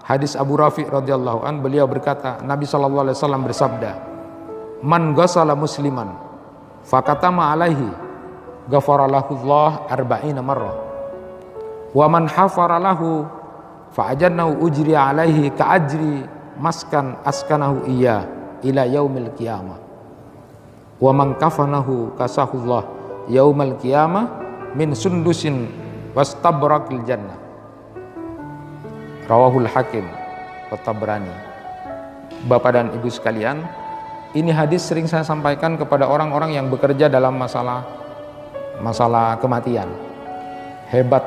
Hadis Abu Rafi radhiyallahu an, beliau berkata, Nabi sallallahu alaihi wasallam bersabda, "Man ghasala musliman fakatama alaihi ghafara lahu Allah arba'ina marrah. Wa man hafara lahu fa'ajannahu ujri alaihi ka'ajri maskan askanahu iya ila yaumil qiyamah. Wa man kafanahu kasahullah yaumal qiyamah min sundusin wastabrakil jannah." Rawahul Hakim wa Tabrani. Bapak dan Ibu sekalian, ini hadis sering saya sampaikan kepada orang-orang yang bekerja dalam masalah kematian. Hebat,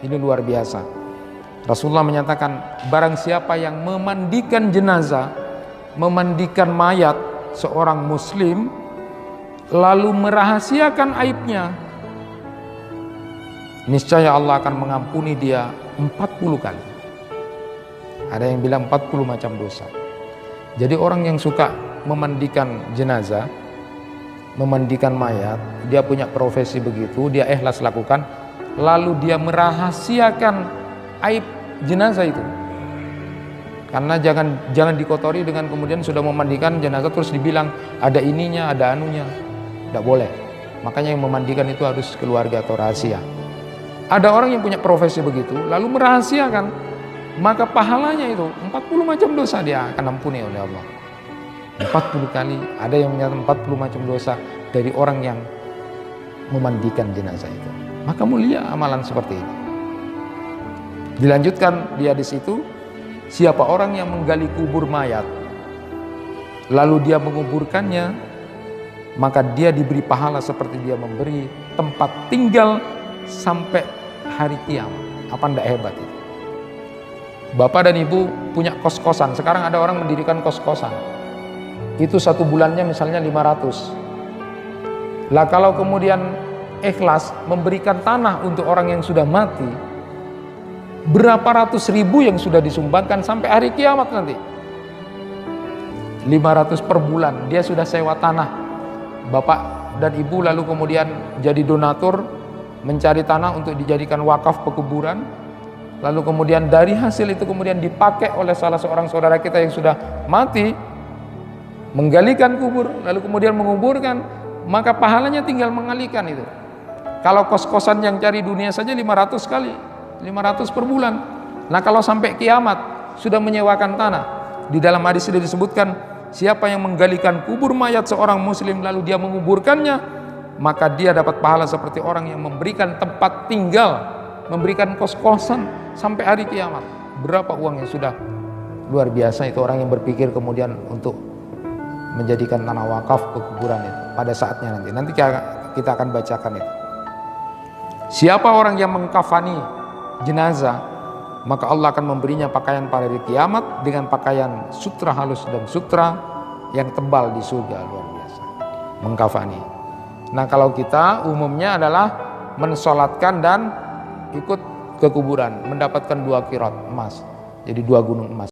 ini luar biasa. Rasulullah menyatakan, barang siapa yang memandikan jenazah, memandikan mayat seorang muslim, lalu merahasiakan aibnya, niscaya Allah akan mengampuni dia 40 kali. Ada yang bilang 40 macam dosa. Jadi orang yang suka memandikan jenazah, memandikan mayat, dia punya profesi begitu, dia ikhlas lakukan, lalu dia merahasiakan aib jenazah itu. Karena jangan dikotori dengan kemudian sudah memandikan jenazah terus dibilang ada ininya, ada anunya. Tidak boleh. Makanya yang memandikan itu harus keluarga atau rahasia. Ada orang yang punya profesi begitu, lalu merahasiakan, maka pahalanya itu 40 macam dosa dia akan ampuni oleh Allah. 40 kali, ada yang menyatakan 40 macam dosa dari orang yang memandikan jenazah itu. Maka mulia amalan seperti ini. Dilanjutkan di hadis itu, siapa orang yang menggali kubur mayat lalu dia menguburkannya, maka dia diberi pahala seperti dia memberi tempat tinggal sampai hari kiamat. Apa ndak hebat itu? Bapak dan Ibu punya kos-kosan. Sekarang ada orang mendirikan kos-kosan. Itu satu bulannya misalnya 500. Lah kalau kemudian ikhlas memberikan tanah untuk orang yang sudah mati, berapa ratus ribu yang sudah disumbangkan sampai hari kiamat nanti. 500 per bulan dia sudah sewa tanah. Bapak dan Ibu lalu kemudian jadi donatur, mencari tanah untuk dijadikan wakaf pekuburan. Lalu kemudian dari hasil itu kemudian dipakai oleh salah seorang saudara kita yang sudah mati, menggalikan kubur, lalu kemudian menguburkan, maka pahalanya tinggal mengalihkan itu. Kalau kos-kosan yang cari dunia saja 500 kali, 500 per bulan. Nah kalau sampai kiamat sudah menyewakan tanah, di dalam hadis sudah disebutkan, siapa yang menggalikan kubur mayat seorang muslim lalu dia menguburkannya, maka dia dapat pahala seperti orang yang memberikan tempat tinggal, memberikan kos-kosan sampai hari kiamat. Berapa uang yang sudah luar biasa itu orang yang berpikir kemudian untuk menjadikan tanah wakaf ke kuburan itu pada saatnya nanti kita akan bacakan itu. Siapa orang yang mengkafani jenazah, maka Allah akan memberinya pakaian pada hari kiamat dengan pakaian sutra halus dan sutra yang tebal di surga. Luar biasa mengkafani. Nah kalau kita umumnya adalah mensolatkan dan ikut ke kuburan, mendapatkan 2 qirat emas, jadi 2 gunung emas.